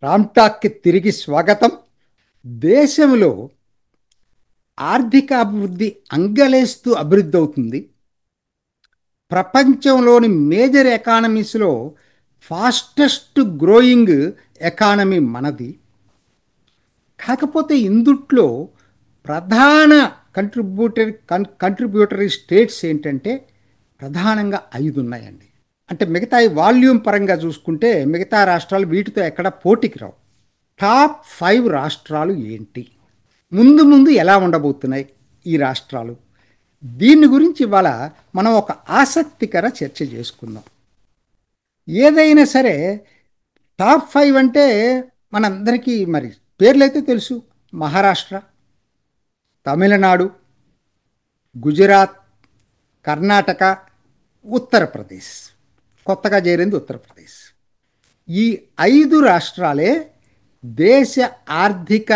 రామ్టాక్కి తిరిగి స్వాగతం. దేశంలో ఆర్థిక అభివృద్ధి అంగలేస్తూ అభివృద్ధి అవుతుంది. ప్రపంచంలోని మేజర్ ఎకానమీస్లో ఫాస్టెస్ట్ గ్రోయింగ్ ఎకానమీ మనది. కాకపోతే ఇందుట్లో ప్రధాన కంట్రిబ్యూటరీ స్టేట్స్ ఏంటంటే ప్రధానంగా 5 ఉన్నాయండి. అంటే మిగతా వాల్యూమ్ పరంగా చూసుకుంటే మిగతా రాష్ట్రాలు వీటితో ఎక్కడ పోటీకి రావు. టాప్ 5 రాష్ట్రాలు ఏంటి, ముందు ముందు ఎలా ఉండబోతున్నాయి ఈ రాష్ట్రాలు, దీని గురించి ఇవాళ మనం ఒక ఆసక్తికర చర్చ చేసుకుందాం. ఏదైనా సరే టాప్ 5 అంటే మనందరికీ మరి పేర్లైతే తెలుసు. మహారాష్ట్ర, తమిళనాడు, గుజరాత్, కర్ణాటక, ఉత్తరప్రదేశ్. కొత్తగా చేరింది ఉత్తరప్రదేశ్. ఈ 5 రాష్ట్రాలే దేశ ఆర్థిక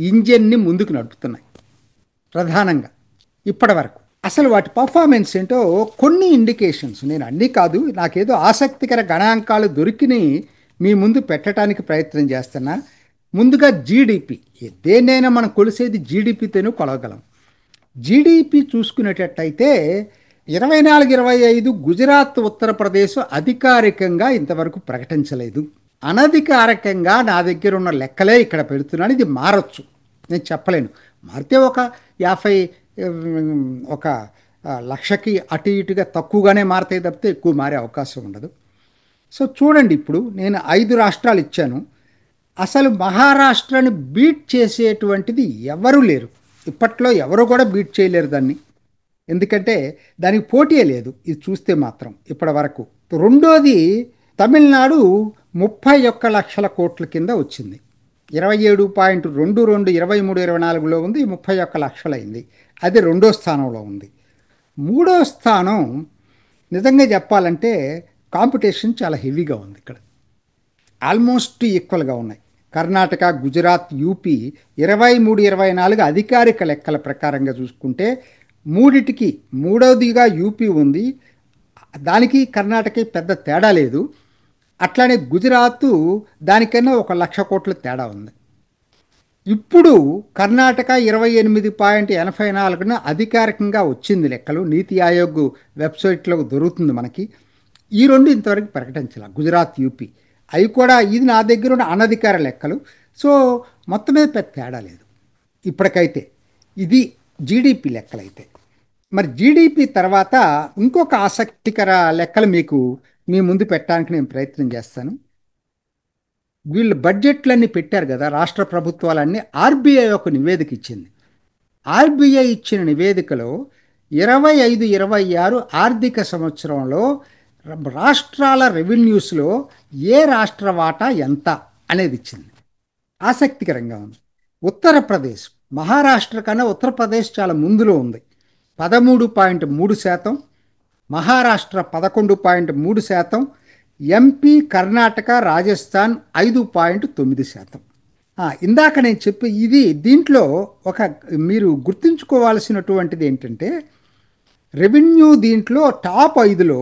ఇంజన్ని ముందుకు నడుపుతున్నాయి ప్రధానంగా ఇప్పటి వరకు. అసలు వాటి పర్ఫార్మెన్స్ ఏంటో కొన్ని ఇండికేషన్స్, నేను అన్నీ కాదు, నాకేదో ఆసక్తికర గణాంకాలు దొరికిని మీ ముందు పెట్టడానికి ప్రయత్నం చేస్తున్నా. ముందుగా జీడిపి. దేన్నైనా మనం కొలిసేది జీడిపితోనే కొలవగలం. జీడిపి చూసుకునేటట్టయితే 24-25 గుజరాత్, ఉత్తరప్రదేశ్ అధికారికంగా ఇంతవరకు ప్రకటించలేదు. అనధికారికంగా నా దగ్గర ఉన్న లెక్కలే ఇక్కడ పెడుతున్నాను. ఇది మారచ్చు, నేను చెప్పలేను. మారితే ఒక 50 ఒక లక్షకి అటు ఇటుగా తక్కువగానే మారుతాయి తప్పితే ఎక్కువ మారే అవకాశం ఉండదు. సో చూడండి, ఇప్పుడు నేను 5 రాష్ట్రాలు ఇచ్చాను. అసలు మహారాష్ట్రని బీట్ చేసేటువంటిది ఎవరు లేరు. ఇప్పట్లో ఎవరు కూడా బీట్ చేయలేరు దాన్ని, ఎందుకంటే దానికి పోటీయే లేదు ఇది చూస్తే మాత్రం ఇప్పటి వరకు. రెండోది తమిళనాడు 31 లక్షల కోట్ల కింద వచ్చింది. 27.22 23-24లో ఉంది, 31 లక్షలైంది. అది రెండో స్థానంలో ఉంది. మూడో స్థానం నిజంగా చెప్పాలంటే కాంపిటీషన్ చాలా హెవీగా ఉంది. ఇక్కడ ఆల్మోస్ట్ ఈక్వల్గా ఉన్నాయి. కర్ణాటక, గుజరాత్, యూపీ 23-24 అధికారిక లెక్కల ప్రకారంగా చూసుకుంటే మూడిటికి మూడవదిగా యూపీ ఉంది. దానికి కర్ణాటకకి పెద్ద తేడా లేదు. అట్లానే గుజరాత్ దానికన్నా 1 లక్ష కోట్ల తేడా ఉంది. ఇప్పుడు కర్ణాటక 28.84న అధికారికంగా వచ్చింది లెక్కలు. నీతి ఆయోగ్ వెబ్సైట్లో దొరుకుతుంది మనకి. ఈ రెండు ఇంతవరకు ప్రకటించాల, గుజరాత్, యూపీ. అవి కూడా ఇది నా దగ్గర ఉన్న అనధికార లెక్కలు. సో మొత్తం మీద పెద్ద తేడా లేదు ఇప్పటికైతే. ఇది జీడిపి లెక్కలైతే. మరి జీడిపి తర్వాత ఇంకొక ఆసక్తికర లెక్కలు మీకు మీ ముందు పెట్టడానికి నేను ప్రయత్నం చేస్తాను. వీళ్ళు బడ్జెట్లన్నీ పెట్టారు కదా రాష్ట్ర ప్రభుత్వాలన్నీ. ఆర్బీఐ ఒక నివేదిక ఇచ్చింది. ఆర్బీఐ ఇచ్చిన నివేదికలో 25-26 ఆర్థిక సంవత్సరంలో రాష్ట్రాల రెవెన్యూస్లో ఏ రాష్ట్ర వాటా ఎంత అనేది ఇచ్చింది. ఆసక్తికరంగా ఉంది. ఉత్తరప్రదేశ్ మహారాష్ట్ర కన్నా ఉత్తరప్రదేశ్ చాలా ముందులో ఉంది. 13.3%, మహారాష్ట్ర 11.3%, ఎంపీ, కర్ణాటక, రాజస్థాన్ 5.9%. ఇందాక నేను చెప్పి ఇది దీంట్లో ఒక మీరు గుర్తుంచుకోవాల్సినటువంటిది ఏంటంటే రెవెన్యూ దీంట్లో టాప్ 5లో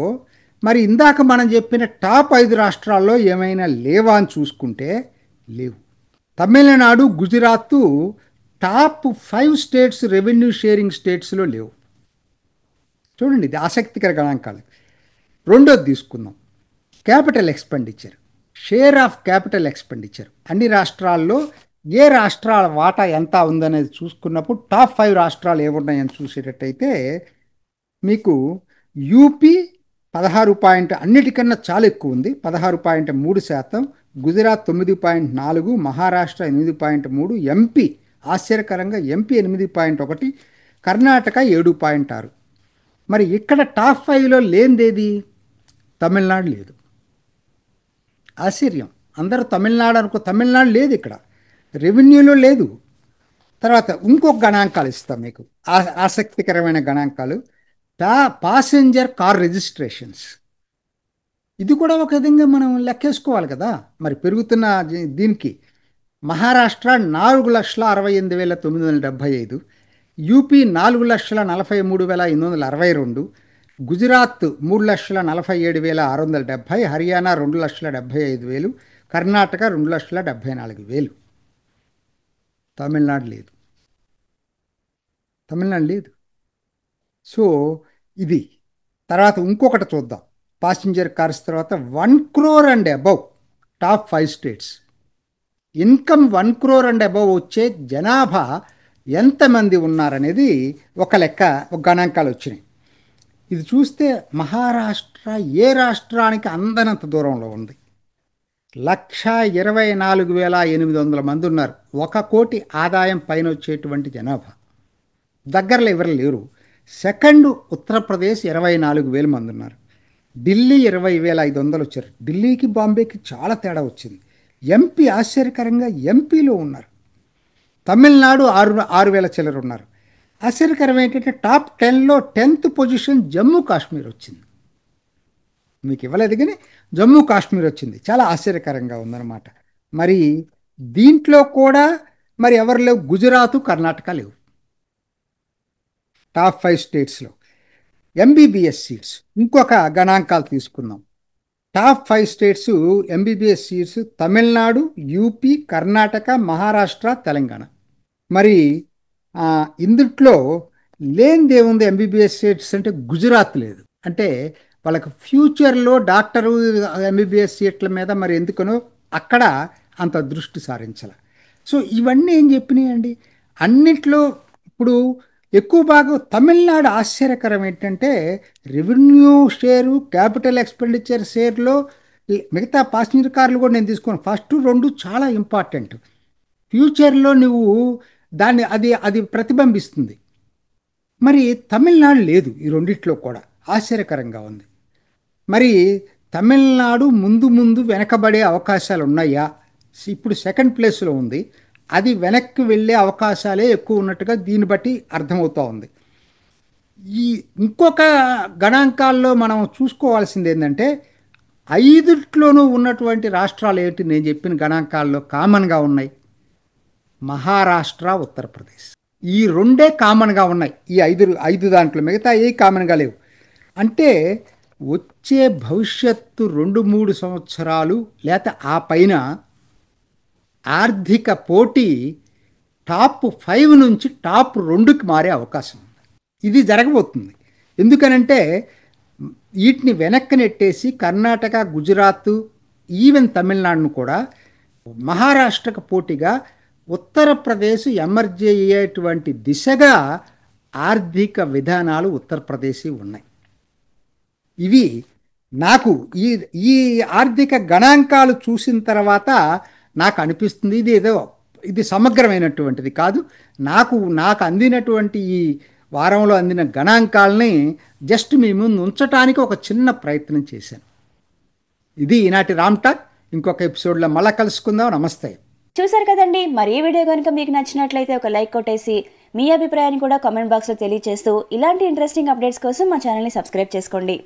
మరి ఇందాక మనం చెప్పిన టాప్ 5 రాష్ట్రాల్లో ఏమైనా లేవా అని చూసుకుంటే లేవు. Tamil Nadu, Gujarat top 5 states revenue sharing స్టేట్స్లో లేవు. చూడండి, ఇది ఆసక్తికర గణాంకాలు. రెండోది తీసుకుందాం, capital expenditure, share of capital expenditure. అన్ని రాష్ట్రాల్లో ఏ రాష్ట్రాల వాటా ఎంత ఉందనేది చూసుకున్నప్పుడు టాప్ 5 రాష్ట్రాలు ఏమున్నాయని చూసేటట్టయితే మీకు యూపీ 16 అన్నిటికన్నా చాలా ఎక్కువ ఉంది, 16.3%, గుజరాత్ 9.4%, మహారాష్ట్ర 8.3%, ఎంపీ ఆశ్చర్యకరంగా ఎంపీ 8.1%, కర్ణాటక 7.6%. మరి ఇక్కడ టాప్ 5లో లేనిదేది తమిళనాడు లేదు. ఆశ్చర్యం, అందరూ తమిళనాడు అనుకో, తమిళనాడు లేదు ఇక్కడ, రెవెన్యూలో లేదు. తర్వాత ఇంకొక గణాంకాలు ఇస్తాం మీకు, ఆసక్తికరమైన గణాంకాలు. ప్యాసింజర్ కార్ రిజిస్ట్రేషన్స్, ఇది కూడా ఒక విధంగా మనం లెక్కేసుకోవాలి కదా మరి పెరుగుతున్న దీనికి. మహారాష్ట్ర 4,68,975, యూపీ 4,43,862, గుజరాత్ 3,47,670, హర్యానా 2,75,000, కర్ణాటక 2,74,000. తమిళనాడు లేదు. తమిళనాడు లేదు. సో ఇది. తర్వాత ఇంకొకటి చూద్దాం. పాసింజర్ కార్స్ తర్వాత 1 crore and above top 5 states. Income 1 crore and above వచ్చే జనాభా ఎంతమంది ఉన్నారనేది ఒక లెక్క, ఒక గణాంకాలు వచ్చినాయి. ఇది చూస్తే మహారాష్ట్ర ఏ రాష్ట్రానికి అందనంత దూరంలో ఉంది. 1,24,800 మంది ఉన్నారు. 1 కోటి ఆదాయం పైన వచ్చేటువంటి జనాభా. దగ్గరలో ఎవరు లేరు. సెకండ్ ఉత్తరప్రదేశ్ 24,000 మంది ఉన్నారు. ఢిల్లీ 20,500 వచ్చారు. ఢిల్లీకి బాంబేకి చాలా తేడా వచ్చింది. ఎంపీ ఆశ్చర్యకరంగా ఎంపీలో ఉన్నారు. తమిళనాడు 6,000 చిల్లర ఉన్నారు. ఆశ్చర్యకరం ఏంటంటే టాప్ 10లో 10th పొజిషన్ జమ్మూ కాశ్మీర్ వచ్చింది. మీకు ఇవ్వలేదు కానీ జమ్మూ కాశ్మీర్ వచ్చింది. చాలా ఆశ్చర్యకరంగా ఉందన్నమాట. మరి దీంట్లో కూడా మరి ఎవరు లేవు. గుజరాత్, కర్ణాటక లేవు టాప్ 5 స్టేట్స్లో. ఎంబీబీఎస్ సీట్స్ ఇంకొక గణాంకాలు తీసుకుందాం. Top 5 states MBBS seats Tamil Nadu, UP, Karnataka, Maharashtra, Telangana. మరి ఇందుట్లో లేనిదేముంది ఎంబీబీఎస్ సీట్స్ అంటే గుజరాత్ లేదు. అంటే వాళ్ళకి ఫ్యూచర్లో డాక్టరు ఎంబీబీఎస్ సీట్ల మీద మరి ఎందుకనో అక్కడ అంత దృష్టి సారించాల. సో ఇవన్నీ ఏం చెప్పినాయండి. అన్నిట్లో ఇప్పుడు ఎక్కువ భాగం తమిళనాడు. ఆశ్చర్యకరం ఏంటంటే రెవెన్యూ షేరు, క్యాపిటల్ ఎక్స్పెండిచర్ షేర్లో మిగతా పాసింజర్ కార్లు కూడా నేను తీసుకున్నాను. ఫస్ట్ 2 చాలా ఇంపార్టెంట్. ఫ్యూచర్లో నువ్వు దాన్ని అది ప్రతిబింబిస్తుంది. మరి తమిళనాడు లేదు ఈ రెండిట్లో కూడా. ఆశ్చర్యకరంగా ఉంది. మరి తమిళనాడు ముందు ముందు వెనకబడే అవకాశాలు ఉన్నాయా? ఇప్పుడు సెకండ్ ప్లేస్లో ఉంది. అది వెనక్కి వెళ్ళే అవకాశాలే ఎక్కువ ఉన్నట్టుగా దీన్ని బట్టి అర్థమవుతూ ఉంది. ఈ ఇంకొక గణాంకాల్లో మనం చూసుకోవాల్సింది ఏంటంటే 5ట్లోనూ ఉన్నటువంటి రాష్ట్రాలు ఏంటి నేను చెప్పిన గణాంకాల్లో కామన్గా ఉన్నాయి. మహారాష్ట్ర, ఉత్తరప్రదేశ్ ఈ 2 కామన్గా ఉన్నాయి. ఈ 5 దాంట్లో మిగతా ఏ కామన్గా లేవు. అంటే వచ్చే భవిష్యత్తు 2-3 సంవత్సరాలు లేక ఆ పైన ఆర్థిక పోటీ టాప్ 5 నుంచి టాప్ 2కి మారే అవకాశం ఉంది. ఇది జరగబోతుంది. ఎందుకనంటే వీటిని వెనక్కి నెట్టేసి కర్ణాటక, గుజరాత్, ఈవెన్ తమిళనాడును కూడా మహారాష్ట్రకు పోటీగా ఉత్తరప్రదేశ్ ఎమర్జ్ అయ్యేటువంటి దిశగా ఆర్థిక విధానాలు ఉత్తరప్రదేశ్ ఉన్నాయి. ఇవి నాకు ఈ ఆర్థిక గణాంకాలు చూసిన తర్వాత నాకు అనిపిస్తుంది ఇది సమగ్రమైనటువంటిది కాదు. నాకు అందినటువంటి ఈ వారంలో అందిన గణాంకాలని జస్ట్ మీ ముందు ఉంచడానికి ఒక చిన్న ప్రయత్నం చేశాను. ఇది ఈనాటి రామ్ టాక్. ఇంకొక ఎపిసోడ్లో మళ్ళీ కలుసుకుందాం. నమస్తే. చూసారు కదండి. మరి ఈ వీడియో కనుక మీకు నచ్చినట్లయితే ఒక లైక్ కొట్టేసి మీ అభిప్రాయాన్ని కూడా కామెంట్ బాక్స్లో తెలియజేస్తూ ఇలాంటి ఇంట్రెస్టింగ్ అప్డేట్స్ కోసం మా ఛానల్ని సబ్స్క్రైబ్ చేసుకోండి.